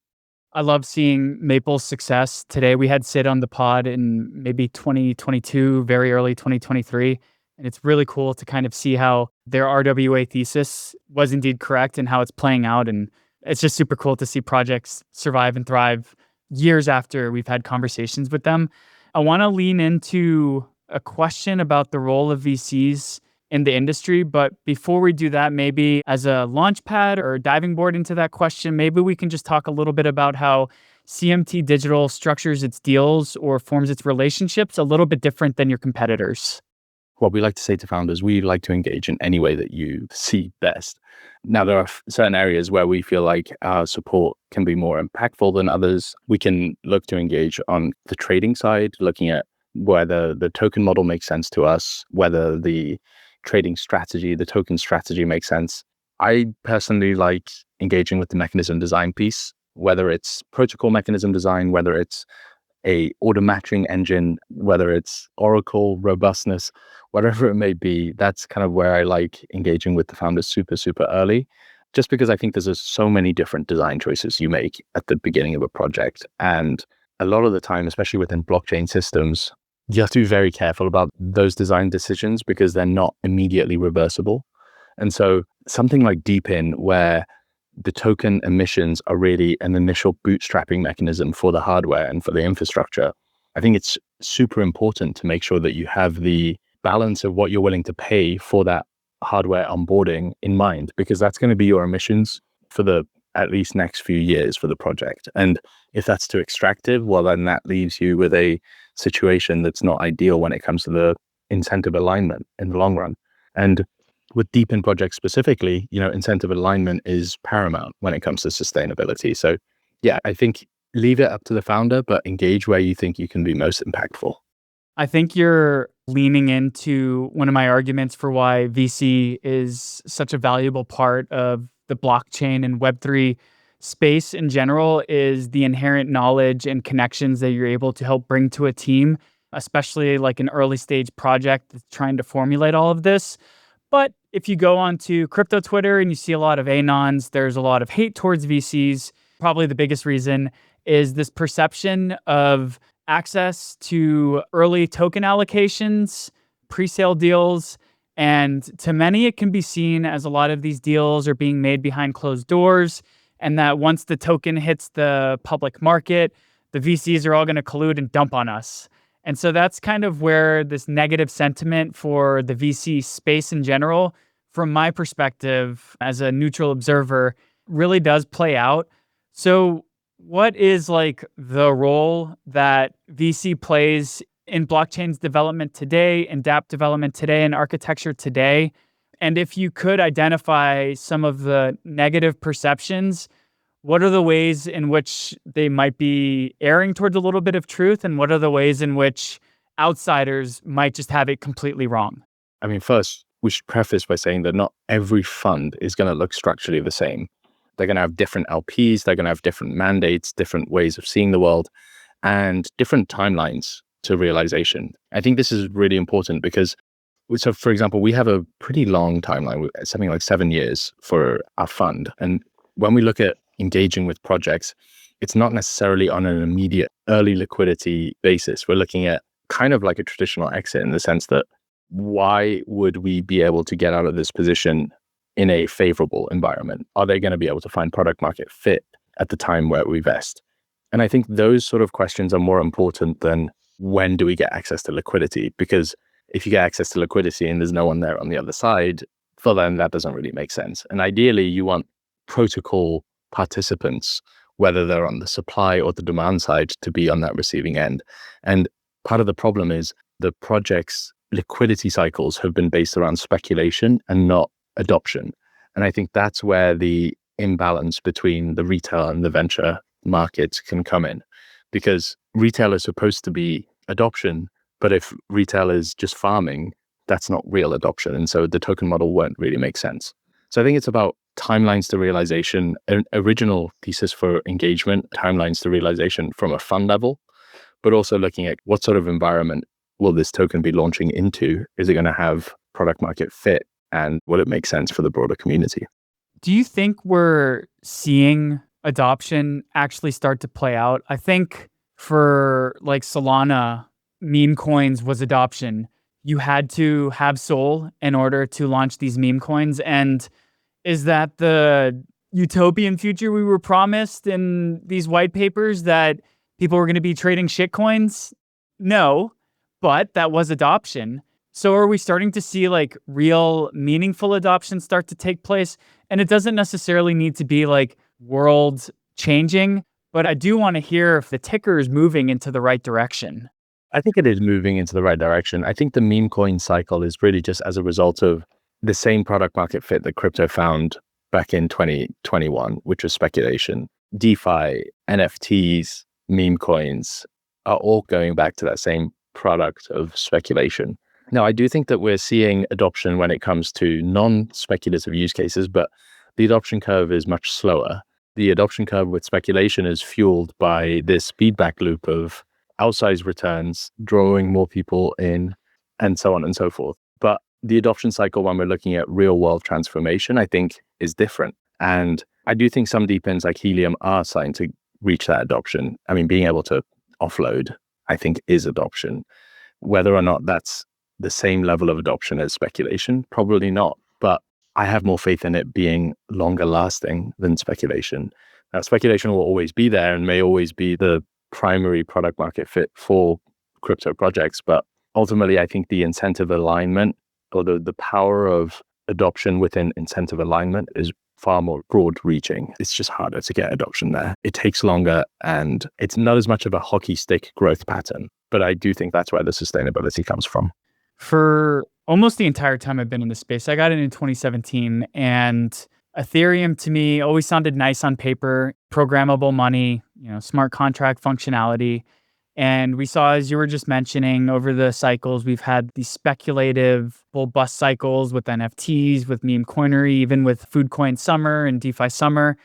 I love seeing Maple's success. Today we had Sid on the pod in maybe 2022, very early 2023. And it's really cool to kind of see how their RWA thesis was indeed correct and how it's playing out. And it's just super cool to see projects survive and thrive years after we've had conversations with them. I want to lean into a question about the role of VCs in the industry. But before we do that, maybe as a launch pad or diving board into that question, maybe we can just talk a little bit about how CMT Digital structures its deals or forms its relationships a little bit different than your competitors. What we like to say to founders, we like to engage in any way that you see best. Now, there are certain areas where we feel like our support can be more impactful than others. We can look to engage on the trading side, looking at whether the token model makes sense to us, whether the trading strategy, the token strategy makes sense. I personally like engaging with the mechanism design piece, whether it's protocol mechanism design, whether it's a order matching engine, whether it's Oracle robustness, whatever it may be. That's kind of where I like engaging with the founders super, super early, just because I think there's so many different design choices you make at the beginning of a project. And a lot of the time, especially within blockchain systems, you have to be very careful about those design decisions because they're not immediately reversible. And so something like Deepin, where the token emissions are really an initial bootstrapping mechanism for the hardware and for the infrastructure, I think it's super important to make sure that you have the balance of what you're willing to pay for that hardware onboarding in mind, because that's going to be your emissions for the at least next few years for the project. And if that's too extractive, well, then that leaves you with a situation that's not ideal when it comes to the incentive alignment in the long run. And with Deepin projects specifically, incentive alignment is paramount when it comes to sustainability. So yeah, I think leave it up to the founder, but engage where you think you can be most impactful. I think you're leaning into one of my arguments for why VC is such a valuable part of the blockchain and Web3 space in general is the inherent knowledge and connections that you're able to help bring to a team, especially like an early stage project that's trying to formulate all of this. But if you go onto crypto Twitter and you see a lot of anons, there's a lot of hate towards VCs. Probably the biggest reason is this perception of access to early token allocations, pre-sale deals. And to many, it can be seen as a lot of these deals are being made behind closed doors. And that once the token hits the public market, the VCs are all going to collude and dump on us. And so that's kind of where this negative sentiment for the VC space in general, from my perspective as a neutral observer, really does play out. So what is like the role that VC plays in blockchain's development today, in dApp development today, and architecture today? And if you could identify some of the negative perceptions, what are the ways in which they might be erring towards a little bit of truth? And what are the ways in which outsiders might just have it completely wrong? I mean, first, we should preface by saying that not every fund is going to look structurally the same. They're going to have different LPs, they're going to have different mandates, different ways of seeing the world, and different timelines to realization. I think this is really important because, so for example, we have a pretty long timeline, something like 7 years for our fund. And when we look at engaging with projects, it's not necessarily on an immediate early liquidity basis. We're looking at kind of like a traditional exit in the sense that why would we be able to get out of this position in a favorable environment? Are they going to be able to find product market fit at the time where we vest? And I think those sort of questions are more important than when do we get access to liquidity? Because if you get access to liquidity and there's no one there on the other side, for them, that doesn't really make sense. And ideally, you want protocol participants, whether they're on the supply or the demand side, to be on that receiving end. And part of the problem is the project's liquidity cycles have been based around speculation and not adoption. And I think that's where the imbalance between the retail and the venture markets can come in, because retail is supposed to be adoption, but if retail is just farming, that's not real adoption. And so the token model won't really make sense. So I think it's about timelines to realization, an original thesis for engagement, timelines to realization from a fund level, but also looking at what sort of environment will this token be launching into? Is it going to have product market fit? And will it make sense for the broader community? Do you think we're seeing adoption actually start to play out? I think for like Solana, meme coins was adoption. You had to have Sol in order to launch these meme coins. And is that the utopian future we were promised in these white papers, that people were going to be trading shit coins? No, but that was adoption. So are we starting to see like real meaningful adoption start to take place? And it doesn't necessarily need to be like world changing, but I do want to hear if the ticker is moving into the right direction. I think it is moving into the right direction. I think the meme coin cycle is really just as a result of the same product market fit that crypto found back in 2021, which was speculation. DeFi, NFTs, meme coins are all going back to that same product of speculation. Now, I do think that we're seeing adoption when it comes to non-speculative use cases, but the adoption curve is much slower. The adoption curve with speculation is fueled by this feedback loop of outsized returns, drawing more people in, and so on and so forth. But the adoption cycle, when we're looking at real world transformation, I think is different. And I do think some deep-ins like Helium are starting to reach that adoption. I mean, being able to offload, I think, is adoption. Whether or not that's the same level of adoption as speculation, probably not. But I have more faith in it being longer lasting than speculation. Now, speculation will always be there and may always be the primary product market fit for crypto projects. But ultimately, I think the incentive alignment or the power of adoption within incentive alignment is far more broad reaching. It's just harder to get adoption there. It takes longer and it's not as much of a hockey stick growth pattern. But I do think that's where the sustainability comes from. For almost the entire time I've been in this space, I got in 2017, and Ethereum to me always sounded nice on paper, programmable money, smart contract functionality. And we saw, as you were just mentioning, over the cycles, we've had these speculative bull bust cycles with NFTs, with meme coinery, even with Food Coin Summer and DeFi Summer.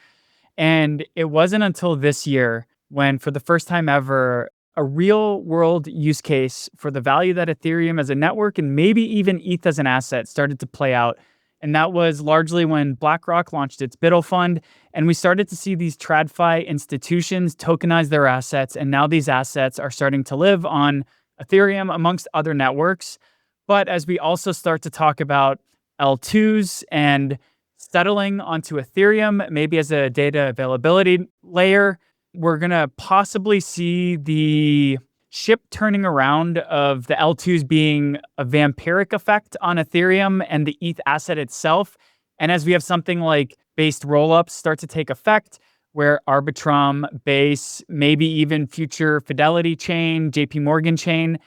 And it wasn't until this year when, for the first time ever, a real world use case for the value that Ethereum as a network and maybe even ETH as an asset started to play out. And that was largely when BlackRock launched its BUIDL fund. And we started to see these TradFi institutions tokenize their assets. And now these assets are starting to live on Ethereum amongst other networks. But as we also start to talk about L2s and settling onto Ethereum, maybe as a data availability layer, we're going to possibly see the ship turning around of the L2s being a vampiric effect on Ethereum and the ETH asset itself. And as we have something like based rollups start to take effect, where Arbitrum, Base, maybe even future Fidelity chain, JP Morgan chain,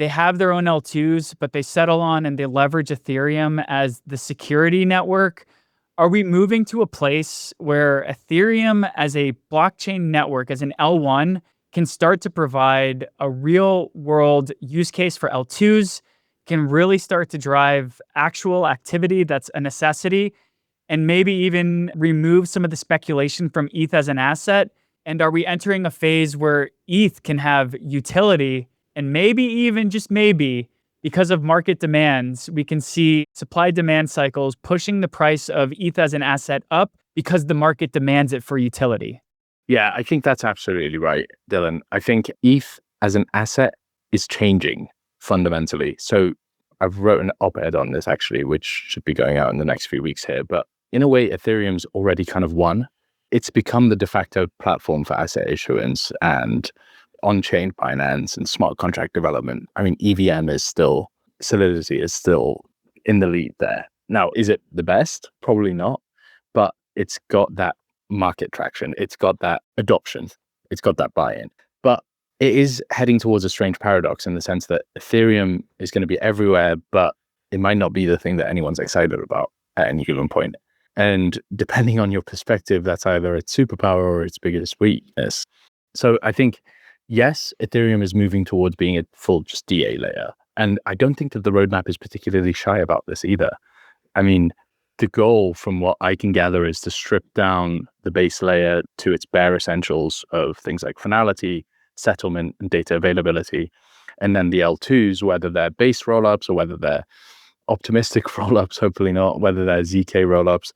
They have their own L2s, but they settle on and they leverage Ethereum as the security network. Are we moving to a place where Ethereum as a blockchain network, as an L1, can start to provide a real world use case for L2s, can really start to drive actual activity that's a necessity, and maybe even remove some of the speculation from ETH as an asset? And are we entering a phase where ETH can have utility and maybe even just maybe because of market demands, we can see supply demand cycles pushing the price of ETH as an asset up because the market demands it for utility? Yeah, I think that's absolutely right, Dylan. I think ETH as an asset is changing fundamentally. So I've wrote an op-ed on this actually, which should be going out in the next few weeks here. But in a way, Ethereum's already kind of won. It's become the de facto platform for asset issuance and on-chain finance and smart contract development. I mean, EVM is still, Solidity is still in the lead there. Now, is it the best? Probably not, but it's got that market traction. It's got that adoption. It's got that buy-in. But it is heading towards a strange paradox in the sense that Ethereum is going to be everywhere, but it might not be the thing that anyone's excited about at any given point. And depending on your perspective, that's either its superpower or its biggest weakness. So I think, yes, Ethereum is moving towards being a full just DA layer. And I don't think that the roadmap is particularly shy about this either. I mean, the goal from what I can gather is to strip down the base layer to its bare essentials of things like finality, settlement, and data availability. And then the L2s, whether they're base rollups or whether they're optimistic rollups, hopefully not, whether they're ZK rollups,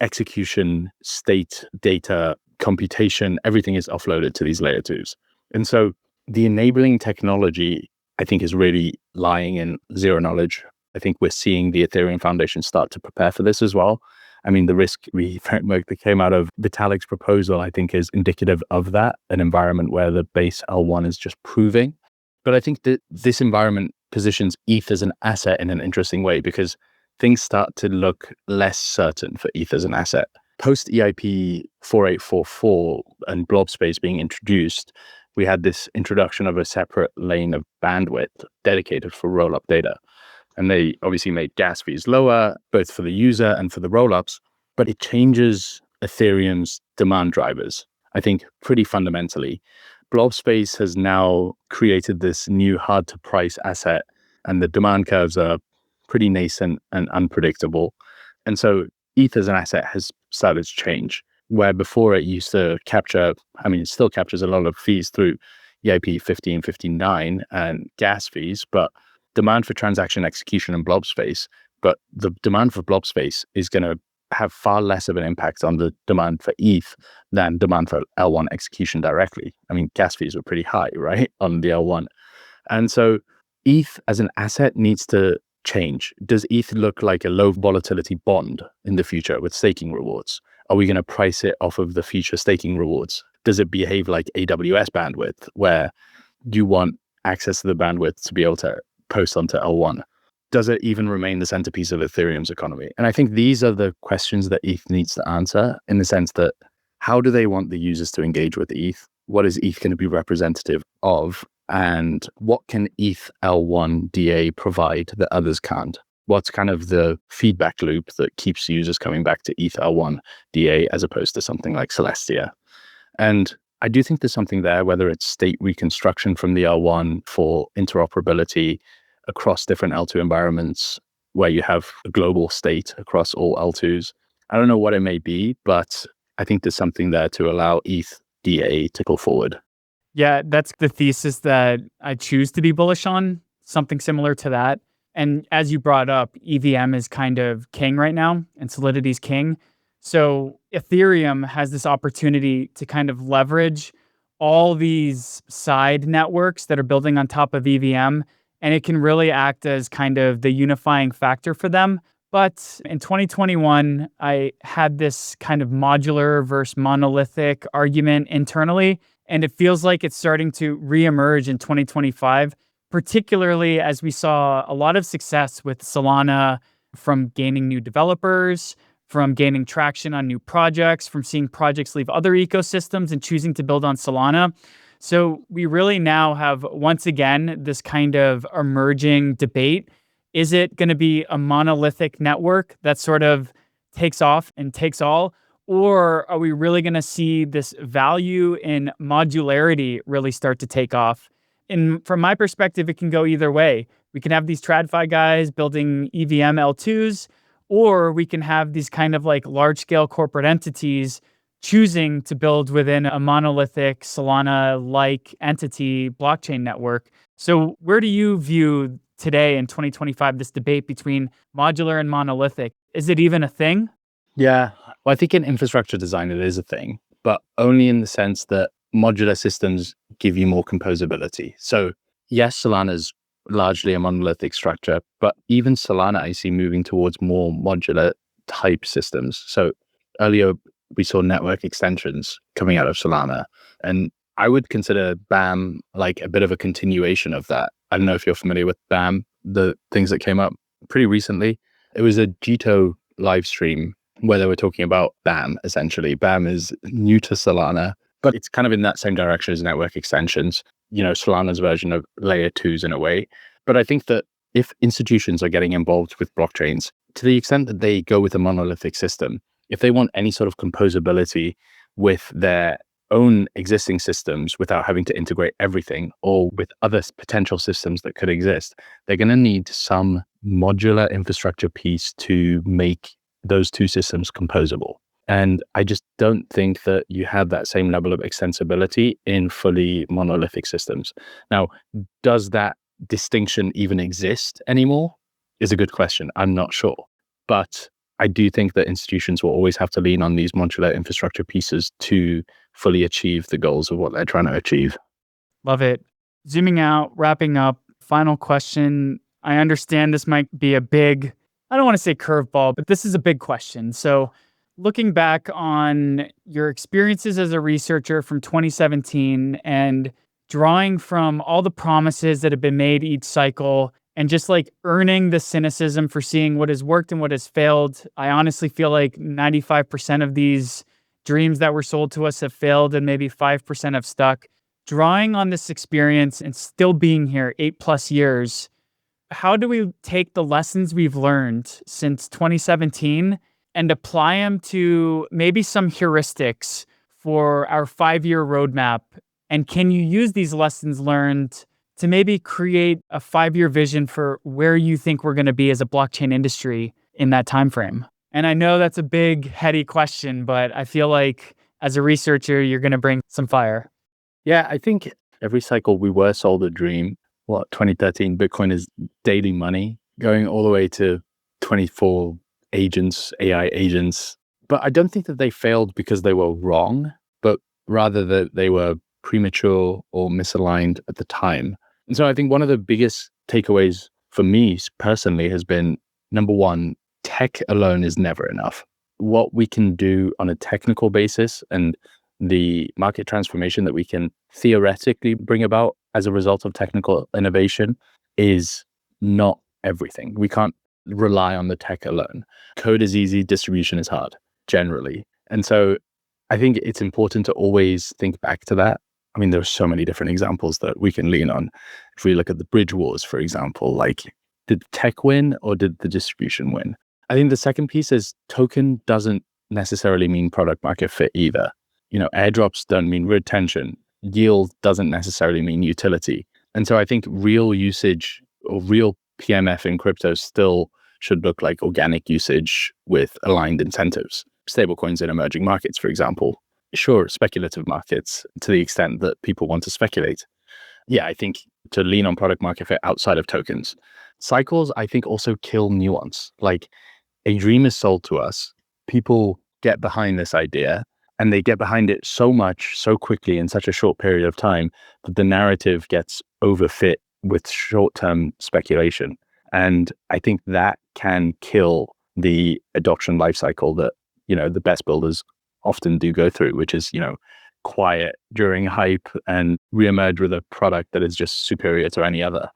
execution, state, data, computation, everything is offloaded to these layer twos. And so the enabling technology, I think, is really lying in zero knowledge. I think we're seeing the Ethereum Foundation start to prepare for this as well. I mean, the risk-free framework that came out of Vitalik's proposal, I think, is indicative of that, an environment where the base L1 is just proving. But I think that this environment positions ETH as an asset in an interesting way because things start to look less certain for ETH as an asset. Post EIP 4844 and blob space being introduced, we had this introduction of a separate lane of bandwidth dedicated for roll-up data. And they obviously made gas fees lower, both for the user and for the rollups, but it changes Ethereum's demand drivers, I think, pretty fundamentally. Blob space has now created this new hard to price asset, and the demand curves are pretty nascent and unpredictable. And so ETH as an asset has started to change, where before it used to capture, I mean, it still captures a lot of fees through EIP 1559 and gas fees, but demand for transaction execution and blob space. But the demand for blob space is going to have far less of an impact on the demand for ETH than demand for L1 execution directly. I mean, gas fees were pretty high, right, on the L1. And so ETH as an asset needs to change. Does ETH look like a low volatility bond in the future with staking rewards? Are we going to price it off of the future staking rewards? Does it behave like AWS bandwidth, where you want access to the bandwidth to be able to post onto L1? Does it even remain the centerpiece of Ethereum's economy? And I think these are the questions that ETH needs to answer, in the sense that how do they want the users to engage with ETH? What is ETH going to be representative of? And what can ETH L1 DA provide that others can't? What's kind of the feedback loop that keeps users coming back to ETH L1 DA as opposed to something like Celestia? And I do think there's something there, whether it's state reconstruction from the L1 for interoperability across different L2 environments, where you have a global state across all L2s. I don't know what it may be, but I think there's something there to allow ETH DA to go forward. Yeah, that's the thesis that I choose to be bullish on, something similar to that. And as you brought up, EVM is kind of king right now, and Solidity's king. So Ethereum has this opportunity to kind of leverage all these side networks that are building on top of EVM, and it can really act as kind of the unifying factor for them. But in 2021, I had this kind of modular versus monolithic argument internally, and it feels like it's starting to reemerge in 2025, particularly as we saw a lot of success with Solana from gaining new developers, from gaining traction on new projects, from seeing projects leave other ecosystems and choosing to build on Solana. So we really now have, once again, this kind of emerging debate. Is it going to be a monolithic network that sort of takes off and takes all? Or are we really going to see this value in modularity really start to take off? And from my perspective, it can go either way. We can have these TradFi guys building EVM L2s, or we can have these kind of like large scale corporate entities choosing to build within a monolithic Solana like entity blockchain network. So, where do you view today in 2025 this debate between modular and monolithic? Is it even a thing? Yeah. Well, I think in infrastructure design, it is a thing, but only in the sense that modular systems give you more composability. So, yes, Solana's largely a monolithic structure, but even Solana, I see moving towards more modular type systems. So, earlier we saw network extensions coming out of Solana, and I would consider BAM like a bit of a continuation of that. I don't know if you're familiar with BAM, the things that came up pretty recently. It was a Jito live stream where they were talking about BAM, essentially. BAM is new to Solana, but it's kind of in that same direction as network extensions, Solana's version of layer twos in a way. But I think that if institutions are getting involved with blockchains, to the extent that they go with a monolithic system, if they want any sort of composability with their own existing systems without having to integrate everything or with other potential systems that could exist, they're going to need some modular infrastructure piece to make those two systems composable. And I just don't think that you have that same level of extensibility in fully monolithic systems. Now, does that distinction even exist anymore? Is a good question. I'm not sure. But I do think that institutions will always have to lean on these modular infrastructure pieces to fully achieve the goals of what they're trying to achieve. Love it. Zooming out, wrapping up, final question. I understand this might be a big, I don't want to say curveball, but this is a big question. So, looking back on your experiences as a researcher from 2017 and drawing from all the promises that have been made each cycle and just like earning the cynicism for seeing what has worked and what has failed, I honestly feel like 95% of these dreams that were sold to us have failed and maybe 5% have stuck. Drawing on this experience and still being here 8+ years, how do we take the lessons we've learned since 2017 and apply them to maybe some heuristics for our 5-year roadmap? And can you use these lessons learned to maybe create a 5-year vision for where you think we're going to be as a blockchain industry in that time frame? And I know that's a big, heady question, but I feel like as a researcher, you're going to bring some fire. Yeah, I think every cycle we were sold a dream. 2013, Bitcoin is daily money, going all the way to 24 agents, AI agents. But I don't think that they failed because they were wrong, but rather that they were premature or misaligned at the time. And so I think one of the biggest takeaways for me personally has been, number one, tech alone is never enough. What we can do on a technical basis and the market transformation that we can theoretically bring about as a result of technical innovation is not everything. We can't rely on the tech alone. Code is easy, distribution is hard, generally. And so I think it's important to always think back to that. I mean, there are so many different examples that we can lean on. If we look at the bridge wars, for example, like, did tech win or did the distribution win? I think the second piece is token doesn't necessarily mean product market fit either. Airdrops don't mean retention. Yield doesn't necessarily mean utility. And so I think real usage or real PMF in crypto still should look like organic usage with aligned incentives. Stablecoins in emerging markets, for example. Sure, speculative markets to the extent that people want to speculate. Yeah, I think to lean on product market fit outside of tokens. Cycles, I think, also kill nuance. Like, a dream is sold to us. People get behind this idea and they get behind it so much, so quickly in such a short period of time that the narrative gets overfit with short-term speculation. And I think that can kill the adoption lifecycle that, the best builders often do go through, which is, quiet during hype and reemerge with a product that is just superior to any other.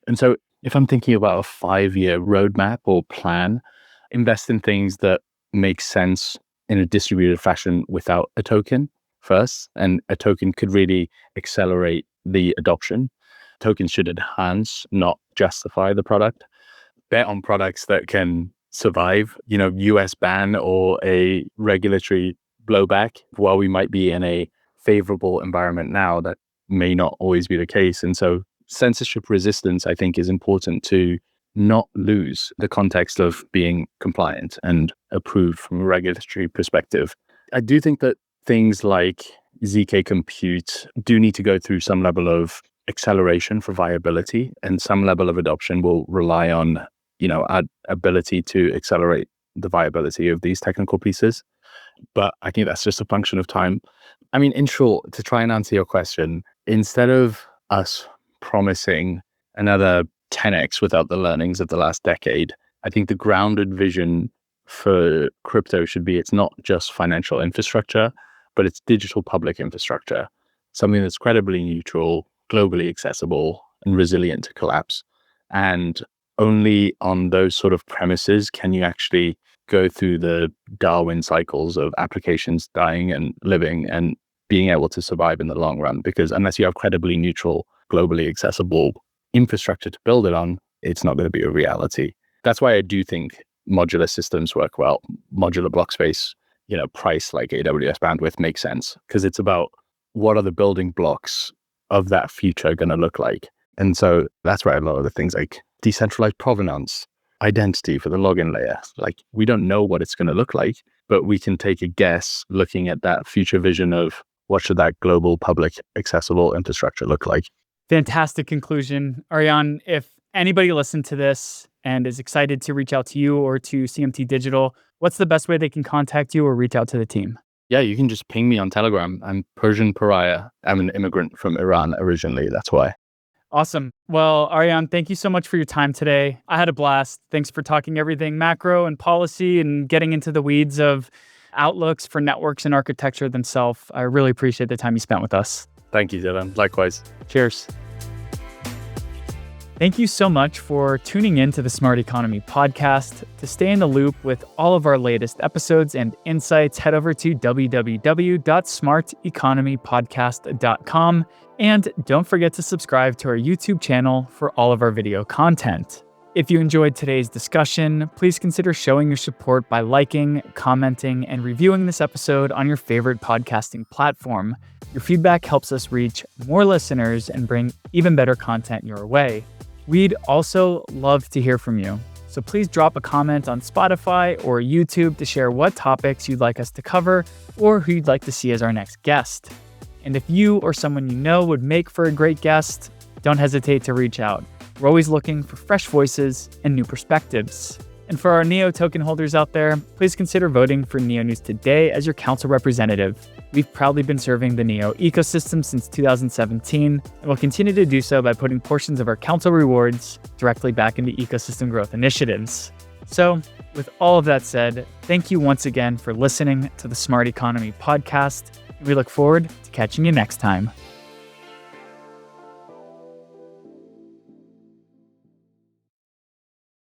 And so if I'm thinking about a 5-year roadmap or plan, invest in things that make sense in a distributed fashion without a token. first, and a token could really accelerate the adoption. Tokens should enhance, not justify the product. Bet on products that can survive, US ban or a regulatory blowback. While we might be in a favorable environment now, that may not always be the case. And so censorship resistance, I think, is important to not lose the context of being compliant and approved from a regulatory perspective. I do think that things like ZK compute do need to go through some level of acceleration for viability, and some level of adoption will rely on, our ability to accelerate the viability of these technical pieces. But I think that's just a function of time. I mean, in short, to try and answer your question, instead of us promising another 10x without the learnings of the last decade, I think the grounded vision for crypto should be, it's not just financial infrastructure, but it's digital public infrastructure, something that's credibly neutral, globally accessible, and resilient to collapse. And only on those sort of premises can you actually go through the Darwin cycles of applications dying and living and being able to survive in the long run. Because unless you have credibly neutral, globally accessible infrastructure to build it on, it's not going to be a reality. That's why I do think modular systems work well. Modular block space, price like AWS bandwidth makes sense, because it's about what are the building blocks of that future going to look like. And so that's why a lot of the things like decentralized provenance, identity for the login layer, like we don't know what it's going to look like, but we can take a guess looking at that future vision of what should that global public accessible infrastructure look like. Fantastic conclusion. Aryan, if anybody listened to this and is excited to reach out to you or to CMT Digital, what's the best way they can contact you or reach out to the team? Yeah, you can just ping me on Telegram. I'm Persian Pariah. I'm an immigrant from Iran originally. That's why. Awesome. Well, Aryan, thank you so much for your time today. I had a blast. Thanks for talking everything macro and policy and getting into the weeds of outlooks for networks and architecture themselves. I really appreciate the time you spent with us. Thank you, Dylan. Likewise. Cheers. Thank you so much for tuning in to the Smart Economy podcast. To stay in the loop with all of our latest episodes and insights, head over to www.smarteconomypodcast.com. And don't forget to subscribe to our YouTube channel for all of our video content. If you enjoyed today's discussion, please consider showing your support by liking, commenting, and reviewing this episode on your favorite podcasting platform. Your feedback helps us reach more listeners and bring even better content your way. We'd also love to hear from you. So please drop a comment on Spotify or YouTube to share what topics you'd like us to cover or who you'd like to see as our next guest. And if you or someone you know would make for a great guest, don't hesitate to reach out. We're always looking for fresh voices and new perspectives. And for our NEO token holders out there, please consider voting for NEO News Today as your council representative. We've proudly been serving the NEO ecosystem since 2017, and will continue to do so by putting portions of our council rewards directly back into ecosystem growth initiatives. So, with all of that said, thank you once again for listening to the Smart Economy podcast, and we look forward to catching you next time.